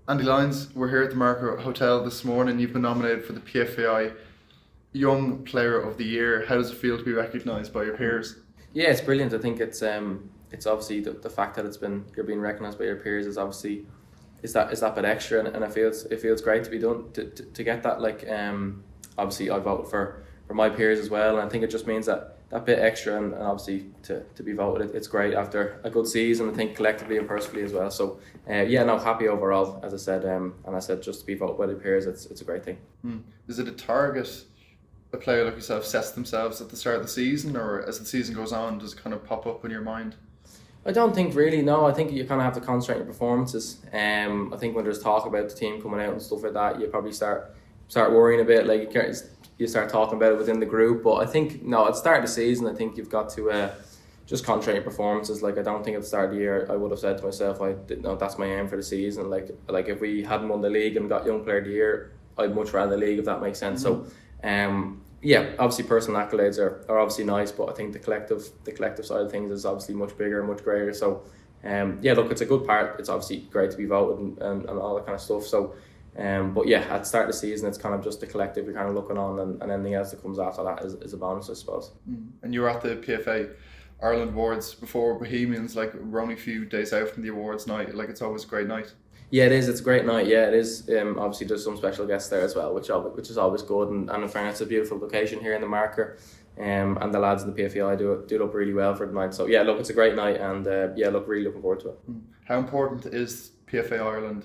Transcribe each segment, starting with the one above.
Andy Lyons, we're here at the Marco Hotel this morning. You've been nominated for the PFAI Young Player of the Year. How does it feel to be recognised by your peers? Yeah, it's brilliant. I think it's obviously the fact that you're being recognised by your peers is obviously is that bit extra, and it feels great to be done to get that. Obviously I voted for my peers as well, and I think it just means that bit extra, and obviously to be voted, it's great after a good season. I think collectively and personally as well. So yeah, no, happy overall, as I said, and I said just to be voted by the peers, it's a great thing. Is it a target a player like yourself sets themselves at the start of the season, or as the season goes on, does it kind of pop up in your mind? I don't think really. No, I think you kind of have to concentrate on your performances. I think when there's talk about the team coming out and stuff like that, you probably start worrying a bit. Like you start talking about it within the group. But I think no, at the start of the season, I think you've got to just concentrate on your performances. Like I don't think at the start of the year I would have said to myself, I didn't know that's my aim for the season. Like if we hadn't won the league and got Young Player of the Year, I'd much rather the league, if that makes sense. So yeah, obviously personal accolades are obviously nice, but I think the collective side of things is obviously much bigger and much greater. So yeah, look, it's a good part. It's obviously great to be voted and all that kind of stuff. So but yeah, at the start of the season, it's kind of just the collective you're kind of looking on, and anything else that comes after that is a bonus, I suppose. And you were at the PFA Ireland Awards before Bohemians. Like, we're only a few days out from the awards night. Like, it's always a great night. Yeah, it is. It's a great night. Yeah, it is. Obviously, there's some special guests there as well, which is always good. And in fairness, it's a beautiful location here in the Marker. And the lads in the PFI do it up really well for the night. So yeah, look, it's a great night, and yeah, look, really looking forward to it. How important is PFA Ireland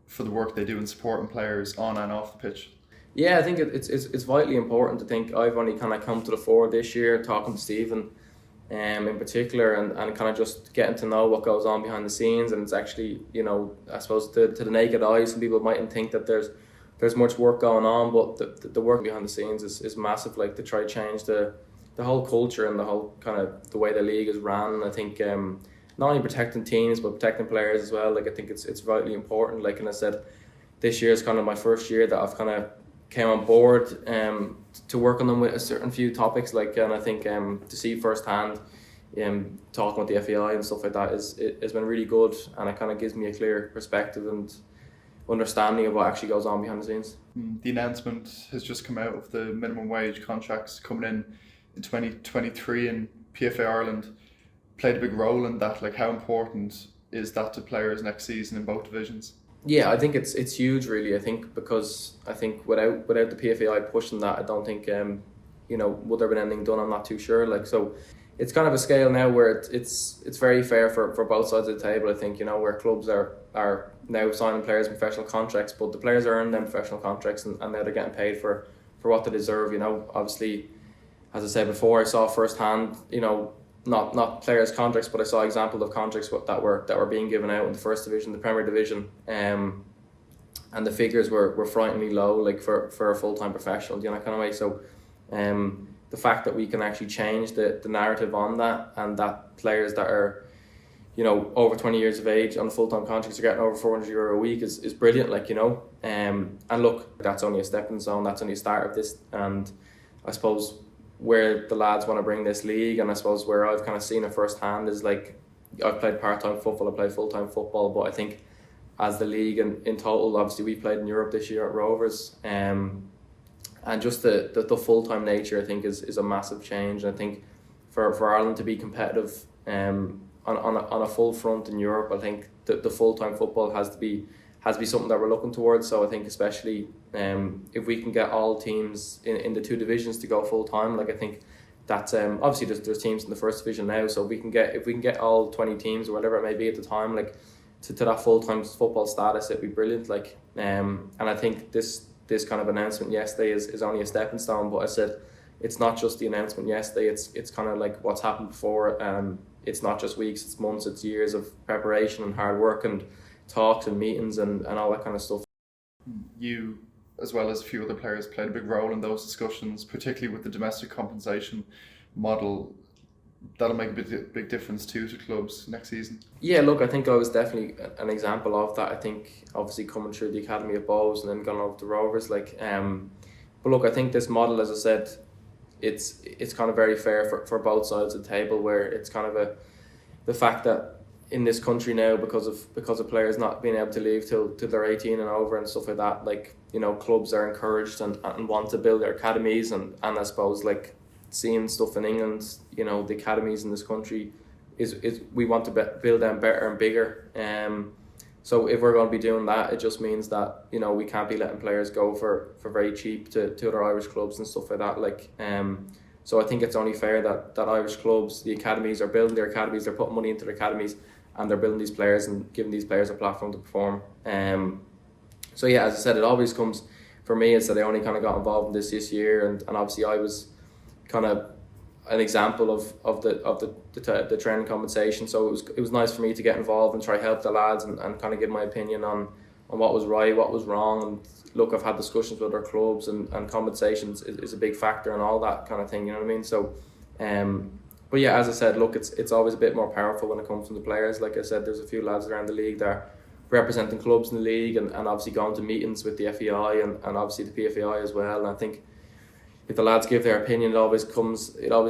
for the work they do in supporting players on and off the pitch? Yeah, I think it's vitally important. I think I've only kind of come to the fore this year talking to Stephen, in particular, and kind of just getting to know what goes on behind the scenes. And it's actually, I suppose to the naked eye, some people mightn't think that there's much work going on, but the work behind the scenes is massive. Like, to try to change the whole culture and the whole kind of the way the league is ran. I think not only protecting teams but protecting players as well. Like, I think it's vitally important. Like, and I said, this year is kind of my first year that I've kind of came on board to work on them with a certain few topics. Like, and I think to see firsthand talking with the FAI and stuff like that has been really good, and it kind of gives me a clear perspective and understanding of what actually goes on behind the scenes. The announcement has just come out of the minimum wage contracts coming in 2023, and PFA Ireland played a big role in that. Like, how important is that to players next season in both divisions? Yeah, I think it's huge, really. I think because I think without the PFAI pushing that, I don't think would there have been anything done. I'm not too sure. Like, so it's kind of a scale now where it's very fair for both sides of the table. I think where clubs are now signing players in professional contracts, but the players earn them professional contracts, and now they're getting paid for what they deserve. Obviously, as I said before, I saw firsthand. Not players' contracts, but I saw examples of contracts that were being given out in the first division, the Premier Division, and the figures were frighteningly low, like for a full-time professional, kind of way. So, the fact that we can actually change the narrative on that, and that players that are, over 20 years of age on full-time contracts are getting over €400 a week is brilliant. Like, and look, that's only a stepping stone. That's only a start of this, and I suppose where the lads want to bring this league, and I suppose where I've kind of seen it firsthand, is like, I've played part-time football, I played full-time football, but I think as the league in total, obviously we played in Europe this year at Rovers, and just the full-time nature, I think is a massive change. And I think for Ireland to be competitive on a full front in Europe, I think the full-time football has to be something that we're looking towards. So I think especially if we can get all teams in the two divisions to go full time, like, I think that's obviously there's teams in the first division now, so if we can get all 20 teams or whatever it may be at the time, like, to that full time football status, it'd be brilliant. Like, and I think this kind of announcement yesterday is only a stepping stone. But I said, it's not just the announcement yesterday, it's kind of like what's happened before. It's not just weeks, it's months, it's years of preparation and hard work and talks and meetings and all that kind of stuff. You, as well as a few other players, played a big role in those discussions, particularly with the domestic compensation model. That'll make a big difference too to clubs next season. Yeah, look, I think I was definitely an example of that. I think obviously coming through the academy of Bows and then going over to Rovers, like, but look, I think this model, as I said, it's kind of very fair for both sides of the table, where it's kind of the fact that in this country now because of players not being able to leave till they're 18 and over and stuff like that. Like, you know, clubs are encouraged and want to build their academies, and I suppose like seeing stuff in England, you know, the academies in this country is we want to build them better and bigger. So if we're going to be doing that, it just means that, you know, we can't be letting players go for very cheap to other Irish clubs and stuff like that. Like, so I think it's only fair that Irish clubs, the academies, are building their academies, they're putting money into their academies, and they're building these players and giving these players a platform to perform. So yeah, as I said, it always comes, for me, it's that I only kind of got involved in this year, and obviously I was kind of an example of the training compensation. So it was nice for me to get involved and try help the lads and kind of give my opinion on what was right, what was wrong. And look, I've had discussions with other clubs, and compensations is a big factor and all that kind of thing, you know what I mean? So but yeah, as I said, look, it's always a bit more powerful when it comes from the players. Like I said, there's a few lads around the league that are representing clubs in the league and obviously going to meetings with the FEI and obviously the PFAI as well. And I think if the lads give their opinion, it always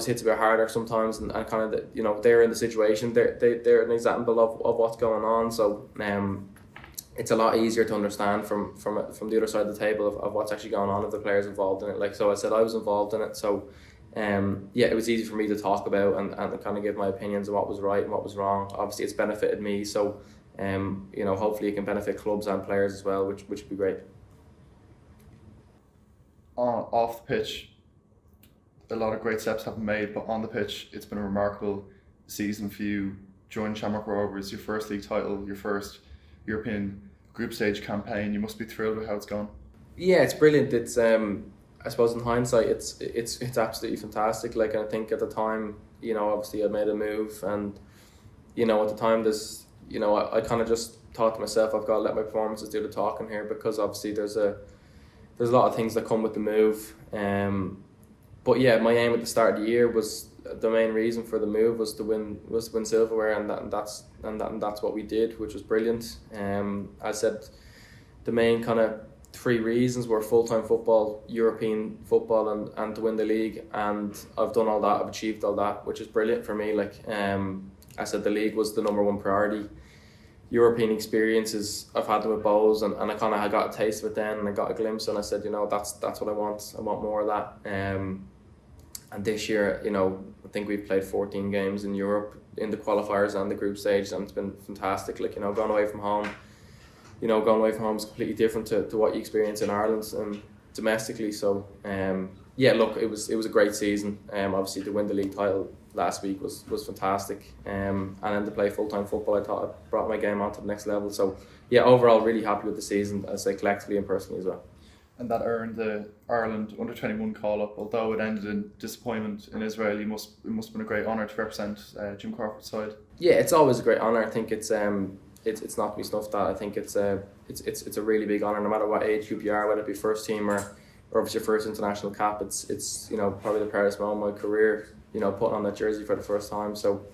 hits a bit harder sometimes, and kind of, you know, they're in the situation, they're an example of what's going on. So it's a lot easier to understand from the other side of the table of what's actually going on if the players involved in it. Like, so I said, I was involved in it, so yeah, it was easy for me to talk about and kind of give my opinions on what was right and what was wrong. Obviously, it's benefited me, so you know, hopefully it can benefit clubs and players as well, which would be great. Off the pitch, a lot of great steps have been made, but on the pitch, it's been a remarkable season for you. Joined Shamrock Rovers, your first league title, your first European group stage campaign. You must be thrilled with how it's gone. Yeah, it's brilliant. It's I suppose in hindsight, it's absolutely fantastic. Like, I think at the time, you know, obviously I made a move, and you know, at the time, there's, you know, I kind of just thought to myself, I've got to let my performances do the talking here, because obviously there's a lot of things that come with the move. But yeah, my aim at the start of the year was, the main reason for the move was to win silverware, and that's what we did, which was brilliant. I said the main kind of 3 reasons were full-time football, European football, and to win the league, and I've done all that, I've achieved all that, which is brilliant for me. Like, I said the league was the number 1 priority. European experiences, I've had them with Bowes, and I kind of got a taste of it then, and I got a glimpse, and I said, you know, that's what I want more of that. And this year, you know, I think we've played 14 games in Europe, in the qualifiers and the group stage, and it's been fantastic. Like, you know, going away from home is completely different to what you experience in Ireland domestically. So yeah, look, it was a great season. Obviously to win the league title last week was fantastic. And then to play full-time football, I thought it brought my game on to the next level. So yeah, overall really happy with the season, I say, collectively and personally as well. And that earned the Ireland under-21 call-up. Although it ended in disappointment in Israel, it must have been a great honour to represent Jim Crawford's side. Yeah, it's always a great honour. I think it's not to be snuffed at. I think it's a really big honour, no matter what age group you are, whether it be first team or if it's your first international cap. It's you know, probably the proudest moment of my career, you know, putting on that jersey for the first time. So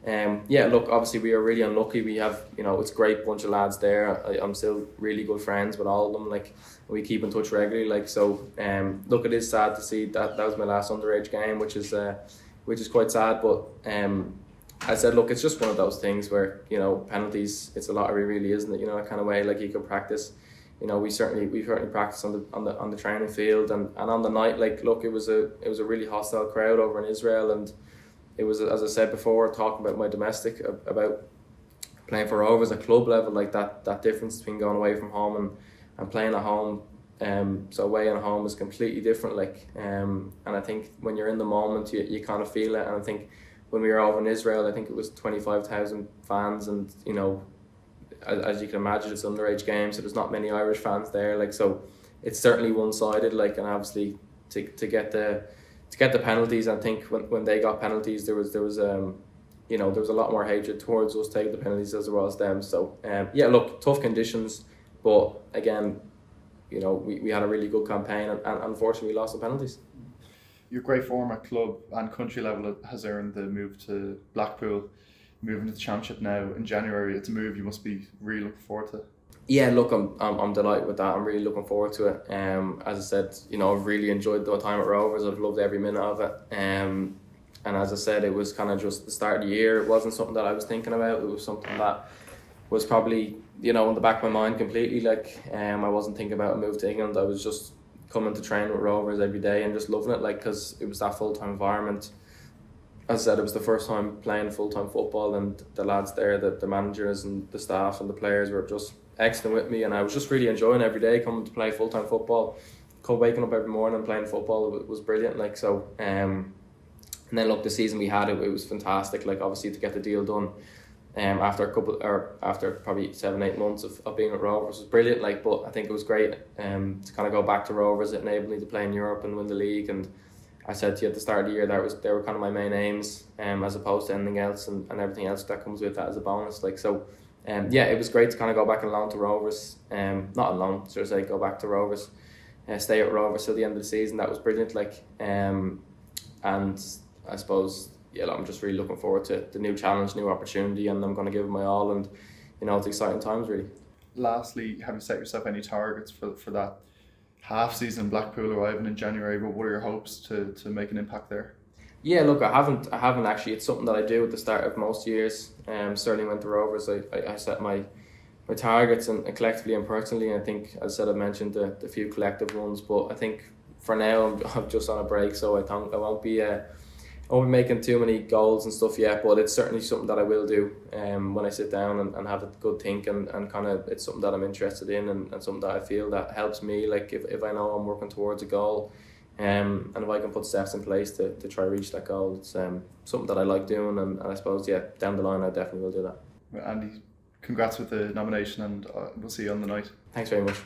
yeah, look, obviously we are really unlucky. We have, you know, it's a great bunch of lads there. I'm still really good friends with all of them. Like, we keep in touch regularly. Like, so look, it is sad to see that was my last underage game, which is quite sad. But I said, look, it's just one of those things where, you know, penalties, it's a lottery, really, isn't it? You know, that kind of way. Like, you can practice. You know, we certainly practiced on the training field, and on the night. Like, look, it was a really hostile crowd over in Israel, and it was, as I said before, talking about my domestic, about playing for Rovers at club level, like that difference between going away from home and playing at home. So away and home is completely different. Like, and I think when you're in the moment, you kind of feel it. And I think when we were over in Israel, I think it was 25,000 fans, and you know, as you can imagine, it's an underage game, so there's not many Irish fans there. Like, so it's certainly one-sided. Like, and obviously to get the penalties, I think when they got penalties, there was you know, there was a lot more hatred towards us taking the penalties as well as them. So yeah, look, tough conditions, but again, you know, we had a really good campaign, and unfortunately we lost the penalties. Your great form at club and country level has earned the move to Blackpool, moving to the Championship now in January. It's a move you must be really looking forward to. Yeah, look, I'm delighted with that. I'm really looking forward to it. As I said, you know, I've really enjoyed the time at Rovers. I've loved every minute of it. And as I said, it was kind of just the start of the year. It wasn't something that I was thinking about. It was something that was probably, in the back of my mind completely. I wasn't thinking about a move to England. I was just coming to train with Rovers every day and just loving it, because it was that full-time environment. As I said, it was the first time playing full-time football, and the lads there, the managers and the staff and the players were just excellent with me, and I was just really enjoying every day coming to play full-time football. Waking up every morning and playing football was brilliant. And then look, the season we had, it was fantastic. Obviously to get the deal done, after probably 7-8 months of being at Rovers was brilliant. But I think it was great to kind of go back to Rovers. It enabled me to play in Europe and win the league. And I said to you at the start of the year, they were kind of my main aims, as opposed to anything else and everything else that comes with that as a bonus. It was great to kind of go back on loan to Rovers. Not on loan, go back to Rovers. Stay at Rovers till the end of the season. That was brilliant. And I suppose, I'm just really looking forward to the new challenge, new opportunity, and I'm going to give it my all. And it's exciting times, really. Lastly, have you set yourself any targets for that half season in Blackpool arriving in January? What are your hopes to make an impact there? Yeah, look, I haven't actually. It's something that I do at the start of most years. Certainly went to Rovers, I set my targets, and collectively and personally. I think, as I said, I mentioned the few collective ones, but I think for now I'm just on a break, so I won't be making too many goals and stuff yet. But it's certainly something that I will do when I sit down and have a good think, and kind of, it's something that I'm interested in, and something that I feel that helps me. If I know I'm working towards a goal, and if I can put steps in place to try to reach that goal, it's something that I like doing, and I suppose down the line I definitely will do that. Andy, congrats with the nomination, and we'll see you on the night. Thanks very much.